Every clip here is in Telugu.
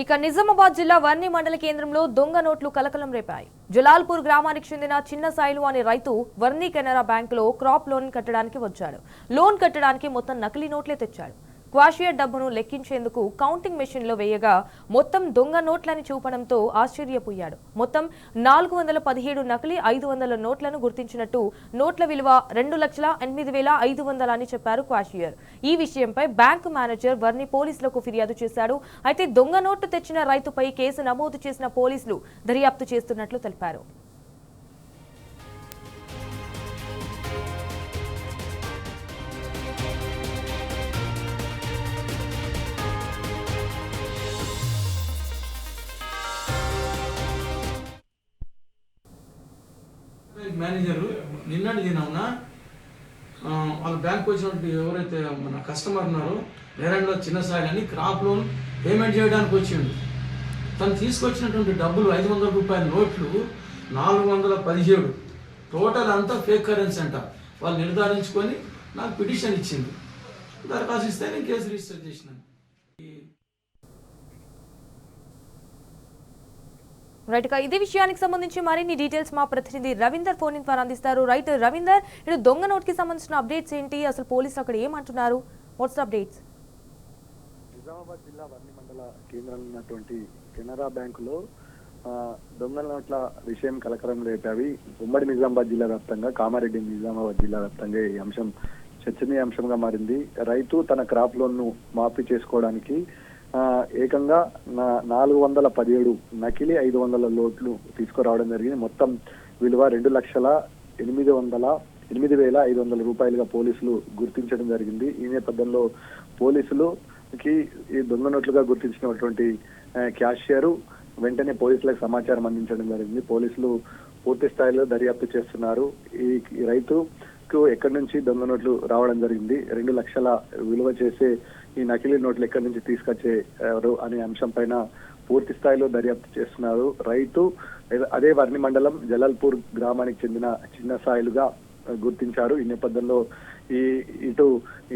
ఇక నిజామాబాద్ జిల్లా వర్ణి మండల కేంద్రంలో దొంగ నోట్లు కలకలం రేపాయి. జలాల్పూర్ గ్రామానికి చెందిన చిన్న సాయిలు అనే రైతు వర్ణి కెనరా బ్యాంకులో క్రాప్ లోన్ కట్టడానికి వచ్చాడు. లోన్ కట్టడానికి మొత్తం నకిలీ నోట్లే తెచ్చాడు. క్వాషియర్ డబ్బును లెక్కించేందుకు కౌంటింగ్ మెషిన్ లో వేయగా మొత్తం దొంగ నోట్లని చూపడంతో ఆశ్చర్యపోయాడు. మొత్తం 417 నకిలీ 500 నోట్లను గుర్తించినట్టు, నోట్ల విలువ 2,08,500 అని చెప్పారు క్వాషియర్. ఈ విషయంపై బ్యాంకు మేనేజర్ వర్ణి పోలీసులకు ఫిర్యాదు చేశాడు. అయితే దొంగ నోటు తెచ్చిన రైతుపై కేసు నమోదు చేసిన పోలీసులు దర్యాప్తు చేస్తున్నట్లు తెలిపారు. మేనేజర్ నిన్నటి దినమున వాళ్ళ బ్యాంక్ వచ్చినట్టు ఎవరైతే మన కస్టమర్ ఉన్నారో నేరంలో చిన్న సాయి అని క్రాప్ లోన్ పేమెంట్ చేయడానికి వచ్చిండు. తను తీసుకొచ్చినటువంటి డబ్బులు 500 రూపాయల నోట్లు 417 టోటల్ అంతా ఫేక్ కరెన్సీ అంట. వాళ్ళు నిర్ధారించుకొని నాకు పిటిషన్ ఇచ్చింది. దరఖాస్తు ఇస్తే నేను కేసు రిజిస్టర్ చేసినాను. రైట్ గా ఇదే విషయానికి సంబంధించి మరిన్ని డీటెయిల్స్ మా ప్రతినిధి రవీందర్ ఫోన్ ఇన్ ద్వారా అందిస్తారు. రైట్ రవీందర్, ఇటు దొంగ నోట్ కి సంబంధించిన అప్డేట్స్ ఏంటి? అసలు పోలీసులు అక్కడ ఏమంటున్నారు? Watts updates? నిజామాబాద్ జిల్లా వర్ణి మండల కేంద్రంలో ఉన్నటువంటి కెనరా బ్యాంకులో దొంగ నోట్ల విషయం కలకలం రేపావి. ఉమ్మడి నిజామాబాద్ జిల్లా వ్యాప్తంగా, కామారెడ్డి నిజామాబాద్ జిల్లా వ్యాప్తంగా ఈ అంశం చర్చనీయాంశంగా మారింది. రైతు తన క్రాప్ లోన్ ను మాఫీ చేసుకోవడానికి ఏకంగా 417 నకిలీ 500 నోట్లు తీసుకురావడం జరిగింది. మొత్తం విలువ 2,08,500 రూపాయలుగా పోలీసులు గుర్తించడం జరిగింది. ఈ నేపథ్యంలో పోలీసులుకి ఈ దొంగ నోట్లుగా గుర్తించినటువంటి క్యాషియర్ వెంటనే పోలీసులకు సమాచారం అందించడం జరిగింది. పోలీసులు పూర్తి స్థాయిలో దర్యాప్తు చేస్తున్నారు. ఈ రైతుకు ఎక్కడి నుంచి దొంగ నోట్లు రావడం జరిగింది, 2 లక్షల విలువ చేసే ఈ నకిలీ నోట్లు ఎక్కడి నుంచి తీసుకొచ్చేవారు అనే అంశం పైన పూర్తి స్థాయిలో దర్యాప్తు చేస్తున్నారు. రైతు అదే వర్ణి మండలం జలాల్పూర్ గ్రామానికి చెందిన చిన్న సాయిలుగా గుర్తించారు. ఈ నేపథ్యంలో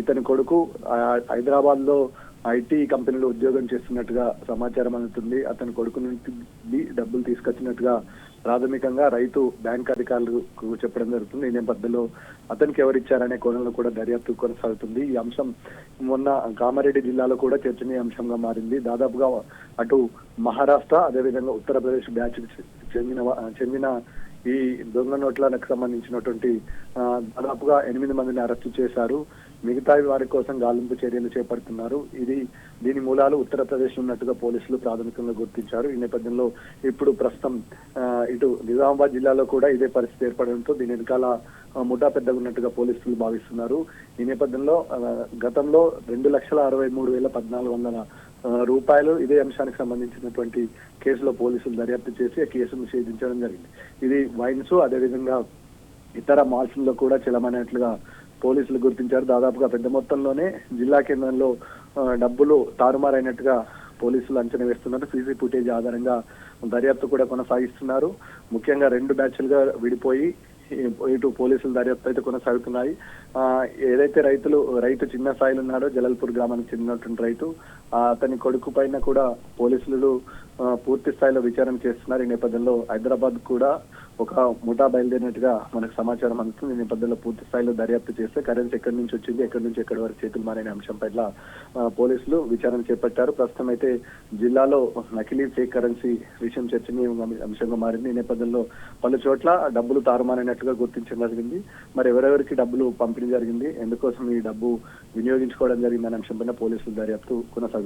ఇతని కొడుకు హైదరాబాద్ లో ఐటీ కంపెనీలో ఉద్యోగం చేస్తున్నట్టుగా సమాచారం అందుతుంది. అతని కొడుకు నుంచి డబ్బులు తీసుకొచ్చినట్టుగా ప్రాథమికంగా రైతు బ్యాంక్ అధికారులకు చెప్పడం జరుగుతుంది. ఈ నేపథ్యంలో అతనికి ఎవరిచ్చారనే కోణంలో కూడా దర్యాప్తు కొనసాగుతుంది. ఈ అంశం మొన్న కామారెడ్డి జిల్లాలో కూడా చర్చనీయాంశంగా మారింది. దాదాపుగా అటు మహారాష్ట్ర, అదేవిధంగా ఉత్తరప్రదేశ్ బ్యాచ్ చెందిన ఈ దొంగ నోట్లకు సంబంధించినటువంటి దాదాపుగా 8 మందిని అరెస్టు చేశారు. మిగతా వారి కోసం గాలింపు చర్యలు చేపడుతున్నారు. దీని మూలాలు ఉత్తరప్రదేశ్ ఉన్నట్టుగా పోలీసులు ప్రాథమికంగా గుర్తించారు. ఈ నేపథ్యంలో ఇప్పుడు ప్రస్తుతం ఇటు నిజామాబాద్ జిల్లాలో కూడా ఇదే పరిస్థితి ఏర్పడడంతో దీని వెనకాల ముఠా పెద్దగా ఉన్నట్టుగా పోలీసులు భావిస్తున్నారు. ఈ నేపథ్యంలో గతంలో 2,63,400 రూపాయలు ఇదే అంశానికి సంబంధించినటువంటి కేసులో పోలీసులు దర్యాప్తు చేసి ఆ కేసును ఛేదించడం జరిగింది. ఇది వైన్స్ అదేవిధంగా ఇతర మాల్స్ లో కూడా చెలమైనట్లుగా పోలీసులు గుర్తించారు. దాదాపుగా పెద్ద మొత్తంలోనే జిల్లా కేంద్రంలో డబ్బులు తారుమారైనట్టుగా పోలీసులు అంచనా వేస్తున్నారు. సీసీ ఫుటేజ్ ఆధారంగా దర్యాప్తు కూడా కొనసాగిస్తున్నారు. ముఖ్యంగా 2 బ్యాచ్లుగా విడిపోయి ఇటు పోలీసులు దర్యాప్తు అయితే కొనసాగుతున్నాయి. ఏదైతే రైతు చిన్న సాయిలు ఉన్నాడో జలాల్పూర్ గ్రామానికి చెందినటువంటి రైతు, అతని కొడుకు పైన కూడా పోలీసులు పూర్తి స్థాయిలో విచారణ చేస్తున్నారు. ఈ నేపథ్యంలో హైదరాబాద్ కూడా ఒక ముఠా బయలుదేరినట్టుగా మనకు సమాచారం అందుతుంది. ఈ నేపథ్యంలో పూర్తి స్థాయిలో దర్యాప్తు చేస్తే కరెన్సీ ఎక్కడి నుంచి వచ్చింది, ఎక్కడి నుంచి ఎక్కడి వరకు చేతులు మారనే అంశం పైన పోలీసులు విచారణ చేపట్టారు. ప్రస్తుతం అయితే జిల్లాలో నకిలీ ఫేక్ కరెన్సీ విషయం చర్చనీయ అంశంగా మారింది. ఈ నేపథ్యంలో పలు చోట్ల డబ్బులు తారుమారైనట్టుగా గుర్తించడం జరిగింది. మరి ఎవరెవరికి డబ్బులు పంపిణీ జరిగింది, ఎందుకోసం ఈ డబ్బు వినియోగించుకోవడం జరిగింది అనే అంశం పైన పోలీసులు దర్యాప్తు కొనసాగుతుంది.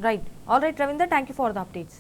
Right, all right Ravinder, thank you for the updates.